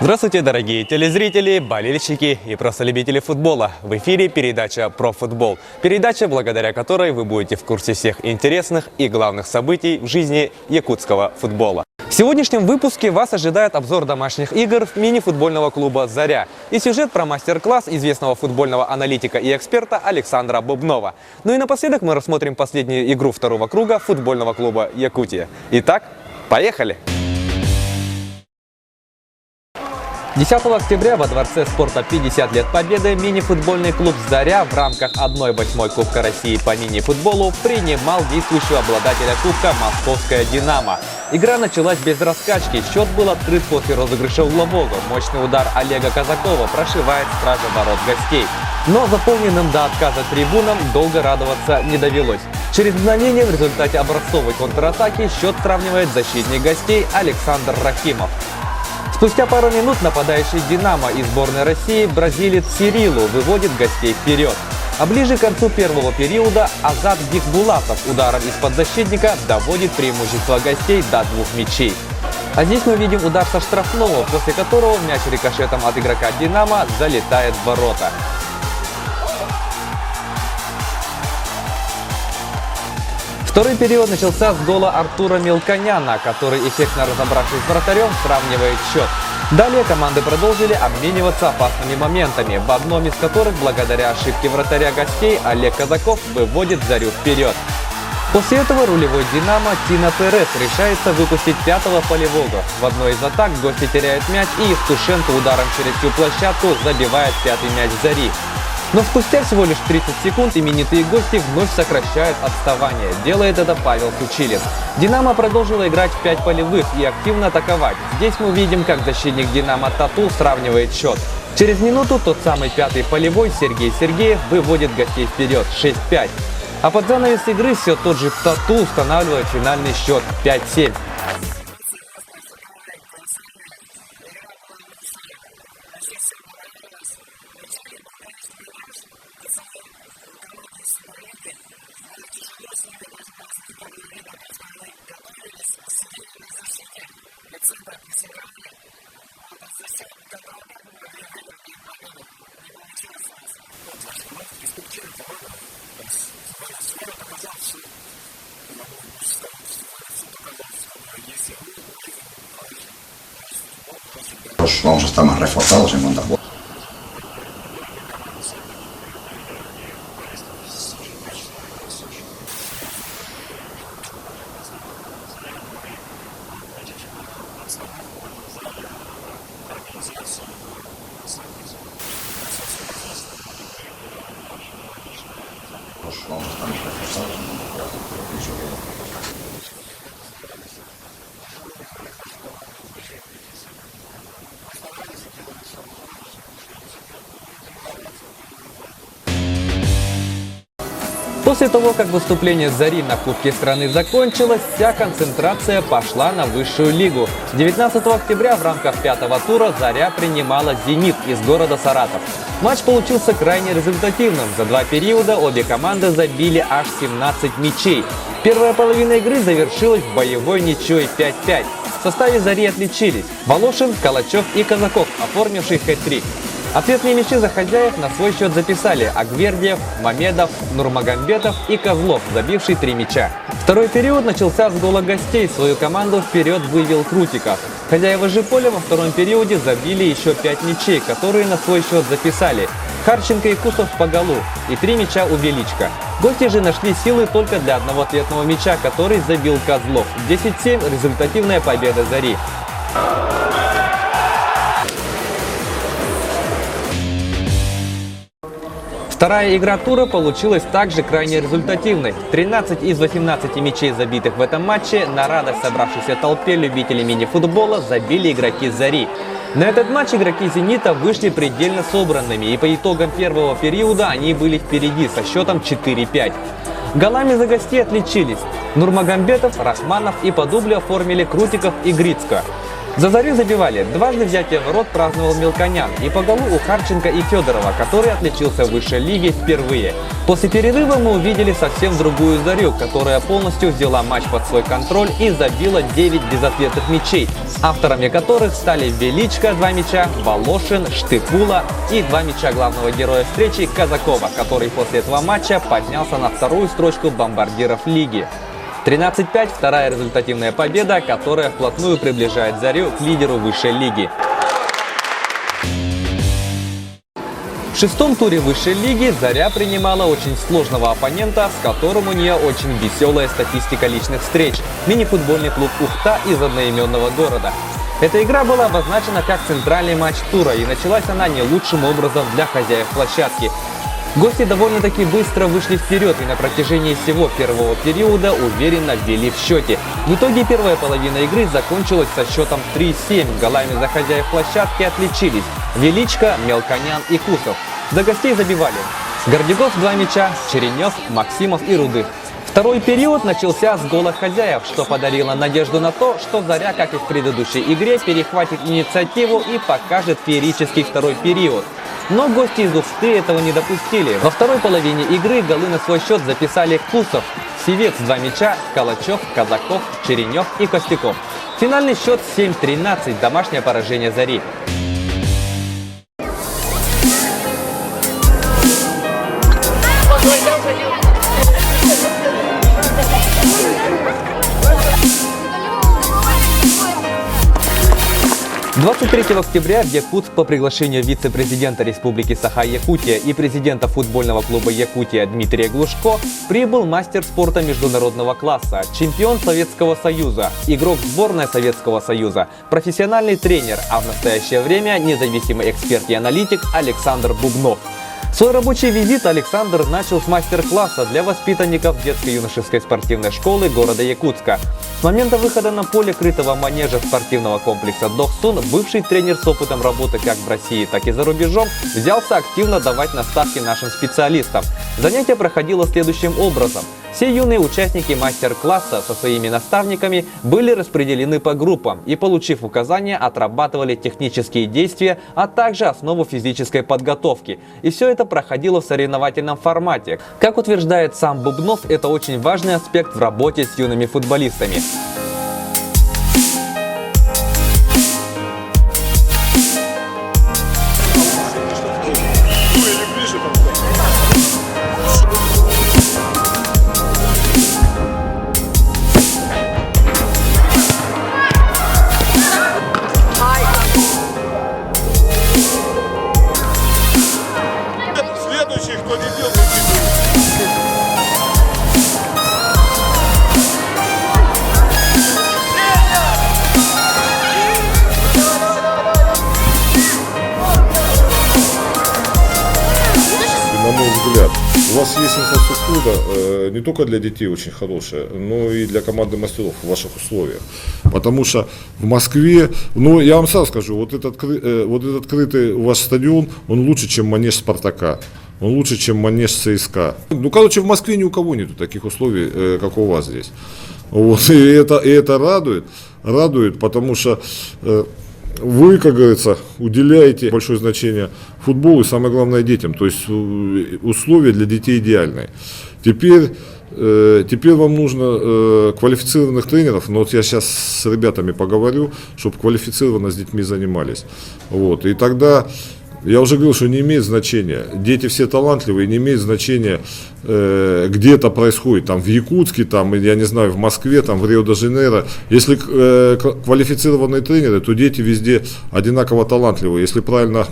Здравствуйте, дорогие телезрители, болельщики и просто любители футбола. В эфире передача «Про футбол». Передача, благодаря которой вы будете в курсе всех интересных и главных событий в жизни якутского футбола. В сегодняшнем выпуске вас ожидает обзор домашних игр мини-футбольного клуба «Заря» и сюжет про мастер-класс известного футбольного аналитика и эксперта Александра Бубнова. Ну и напоследок мы рассмотрим последнюю игру второго круга футбольного клуба «Якутия». Итак, поехали! 10 октября во Дворце спорта 50 лет Победы мини-футбольный клуб «Заря» в рамках 1/8 Кубка России по мини-футболу принимал действующего обладателя Кубка «Московская Динамо». Игра началась без раскачки, счет был открыт после розыгрыша углового. Мощный удар Олега Казакова прошивает стража ворот гостей. Но заполненным до отказа трибунам долго радоваться не довелось. Через мгновение в результате образцовой контратаки счет сравнивает защитник гостей Александр Рахимов. Спустя пару минут нападающий «Динамо» из сборной России бразилец Сирилу выводит гостей вперед. А ближе к концу первого периода Азат Бикбулатов ударом из-под защитника доводит преимущество гостей до 2 мячей. А здесь мы видим удар со штрафного, после которого мяч рикошетом от игрока «Динамо» залетает в ворота. Второй период начался с гола Артура Мелконяна, который, эффектно разобравшись с вратарем, сравнивает счет. Далее команды продолжили обмениваться опасными моментами, в одном из которых, благодаря ошибке вратаря гостей, Олег Казаков выводит «Зарю» вперед. После этого рулевой «Динамо» Тино Перес решается выпустить пятого полевого. В одной из атак гости теряют мяч, и Евтушенко ударом через всю площадку забивает пятый мяч «Зари». Но спустя всего лишь 30 секунд именитые гости вновь сокращают отставание. Делает это Павел Кучилин. «Динамо» продолжила играть в 5 полевых и активно атаковать. Здесь мы увидим, как защитник «Динамо» Тату сравнивает счет. Через минуту тот самый пятый полевой Сергей Сергеев выводит гостей вперед 6-5. А под занавес игры все тот же Тату устанавливает финальный счет 5-7. Vamos a estar más reforzados en cuanto a juego. Vamos a estar más reforzados en cuanto a juego. Pienso que После того, как выступление «Зари» на Кубке страны закончилось, вся концентрация пошла на высшую лигу. 19 октября в рамках 5-го тура «Заря» принимала «Зенит» из города Саратов. Матч получился крайне результативным. За 2 периода обе команды забили аж 17 мячей. Первая половина игры завершилась боевой ничьей 5-5. В составе «Зари» отличились Волошин, Калачев и Казаков, оформивший хэт-трик. Ответные мячи за хозяев на свой счет записали Агвердиев, Мамедов, Нурмагомбетов и Козлов, забивший 3 мяча. Второй период начался с гола гостей. Свою команду вперед вывел Крутиков. Хозяева же поля во втором периоде забили еще 5 мячей, которые на свой счет записали Харченко и Кусов по голу и 3 мяча у Величко. Гости же нашли силы только для одного ответного мяча, который забил Козлов. 10-7 – результативная победа «Зари». Вторая игра тура получилась также крайне результативной. 13 из 18 мячей, забитых в этом матче, на радость собравшейся толпе любителей мини-футбола забили игроки «Зари». На этот матч игроки «Зенита» вышли предельно собранными, и по итогам первого периода они были впереди со счетом 4-5. Голами за гостей отличились Нурмагомбетов, Рахманов, и по дублю оформили Крутиков и Грицко. За «Зарю» забивали. Дважды взятие ворот праздновал Мелконян. И по голу у Харченко и Федорова, который отличился в высшей лиге впервые. После перерыва мы увидели совсем другую «Зарю», которая полностью взяла матч под свой контроль и забила 9 безответных мячей, авторами которых стали Величко 2 мяча, Волошин, Штыпула и 2 мяча главного героя встречи Казакова, который после этого матча поднялся на вторую строчку бомбардиров лиги. 13-5 – вторая результативная победа, которая вплотную приближает «Зарю» к лидеру высшей лиги. В шестом туре высшей лиги «Заря» принимала очень сложного оппонента, с которым у нее очень веселая статистика личных встреч – мини-футбольный клуб «Ухта» из одноименного города. Эта игра была обозначена как центральный матч тура, и началась она не лучшим образом для хозяев площадки. Гости довольно-таки быстро вышли вперед и на протяжении всего первого периода уверенно ввели в счете. В итоге первая половина игры закончилась со счетом 3-7. Голами за хозяев площадки отличились Величко, Мелконян и Кусов. За гостей забивали Гордигов 2 мяча, Черенев, Максимов и Рудых. Второй период начался с гола хозяев, что подарило надежду на то, что «Заря», как и в предыдущей игре, перехватит инициативу и покажет феерический второй период. Но гости из Ухты этого не допустили. Во второй половине игры голы на свой счет записали Кусов, Сивец 2 мяча, Калачев, Казаков, Черенев и Костяков. Финальный счет 7-13, домашнее поражение «Зари». – 23 октября в Якутск по приглашению вице-президента Республики Саха-Якутия и президента футбольного клуба «Якутия» Дмитрия Глушко прибыл мастер спорта международного класса, чемпион Советского Союза, игрок сборной Советского Союза, профессиональный тренер, а в настоящее время независимый эксперт и аналитик Александр Бубнов. Свой рабочий визит Александр начал с мастер-класса для воспитанников детско-юношеской спортивной школы города Якутска. С момента выхода на поле крытого манежа спортивного комплекса «Дохсун» бывший тренер с опытом работы как в России, так и за рубежом взялся активно давать наставки нашим специалистам. Занятие проходило следующим образом. Все юные участники мастер-класса со своими наставниками были распределены по группам и, получив указания, отрабатывали технические действия, а также основу физической подготовки. И все это проходило в соревновательном формате. Как утверждает сам Бубнов, это очень важный аспект в работе с юными футболистами. На мой взгляд, у вас есть инфраструктура не только для детей очень хорошая, но и для команды мастеров в ваших условиях. Потому что в Москве, ну я вам сразу скажу, вот этот крытый у вас стадион, он лучше, чем манеж «Спартака». Он лучше, чем манеж ЦСКА. Ну, короче, в Москве ни у кого нету таких условий, как у вас здесь. Вот, и это радует, потому что вы, как говорится, уделяете большое значение футболу и, самое главное, детям. То есть условия для детей идеальные. Теперь вам нужно квалифицированных тренеров, но вот я сейчас с ребятами поговорю, чтобы квалифицированно с детьми занимались. Вот, и тогда... Я уже говорил, что не имеет значения, дети все талантливые, не имеет значения, где это происходит, там в Якутске, там, я не знаю, в Москве, там, в Рио-де-Жанейро. Если квалифицированные тренеры, то дети везде одинаково талантливые. Если правильно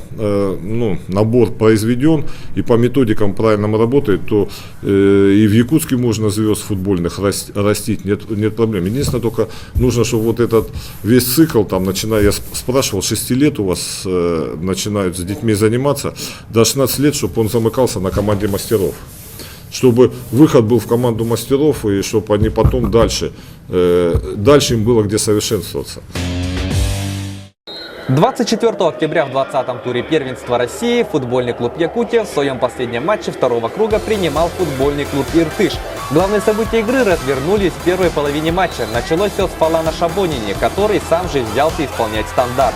набор произведен и по методикам правильно работает, то и в Якутске можно звезд футбольных растить, нет проблем. Единственное, только нужно, чтобы вот этот весь цикл, там, начиная, я спрашивал, 6 лет у вас начинают с детьми заниматься, до 16 лет, чтобы он замыкался на команде мастеров. Чтобы выход был в команду мастеров, и чтобы они потом дальше им было где совершенствоваться. 24 октября в 20-м туре первенства России футбольный клуб Якутия в своем последнем матче второго круга принимал футбольный клуб Иртыш. Главные события игры развернулись в первой половине матча. Началось все с фола на Шабонине, который сам же взялся исполнять стандарт.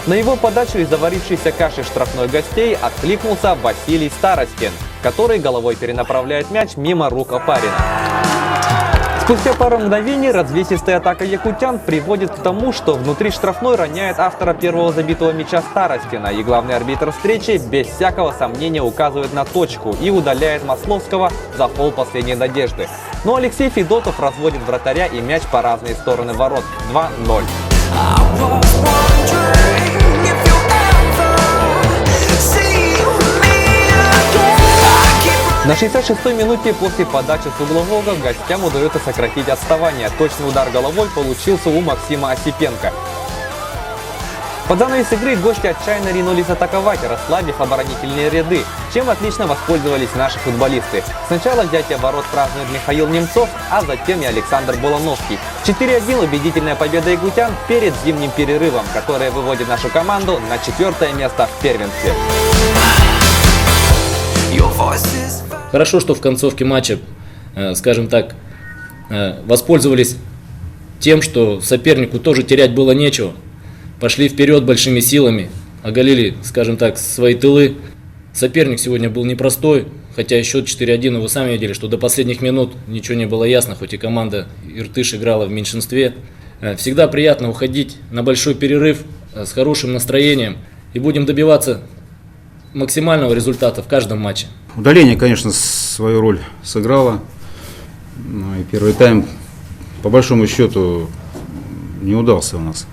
На его подачу из заварившейся каши штрафной гостей откликнулся Василий Старостин, который головой перенаправляет мяч мимо рук Опарина. Спустя пару мгновений развесистая атака якутян приводит к тому, что внутри штрафной роняет автора первого забитого мяча Старостина, и главный арбитр встречи без всякого сомнения указывает на точку и удаляет Масловского за фол последней надежды. Но Алексей Федотов разводит вратаря и мяч по разные стороны ворот. 2-0. На 66-й минуте после подачи с углового гостям удается сократить отставание. Точный удар головой получился у Максима Осипенко. Под занавес игры гости отчаянно ринулись атаковать, расслабив оборонительные ряды, чем отлично воспользовались наши футболисты. Сначала взятие ворот празднует Михаил Немцов, а затем и Александр Булановский. 4-1 убедительная победа якутян перед зимним перерывом, которая выводит нашу команду на 4-е место в первенстве. Хорошо, что в концовке матча, скажем так, воспользовались тем, что сопернику тоже терять было нечего. Пошли вперед большими силами, оголили, скажем так, свои тылы. Соперник сегодня был непростой, хотя и счет 4-1, вы сами видели, что до последних минут ничего не было ясно, хоть и команда Иртыш играла в меньшинстве. Всегда приятно уходить на большой перерыв с хорошим настроением и будем добиваться максимального результата в каждом матче. Удаление, конечно, свою роль сыграло. И первый тайм, по большому счету, не удался у нас.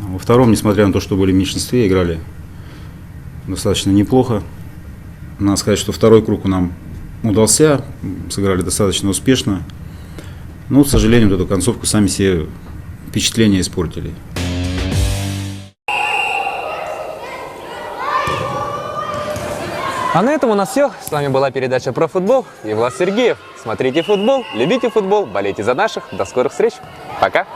Во втором, несмотря на то, что были в меньшинстве, играли достаточно неплохо. Надо сказать, что второй круг нам удался, сыграли достаточно успешно. Но, к сожалению, вот эту концовку сами себе впечатления испортили. А на этом у нас все. С вами была передача про футбол и Влад Сергеев. Смотрите футбол, любите футбол, болейте за наших. До скорых встреч. Пока.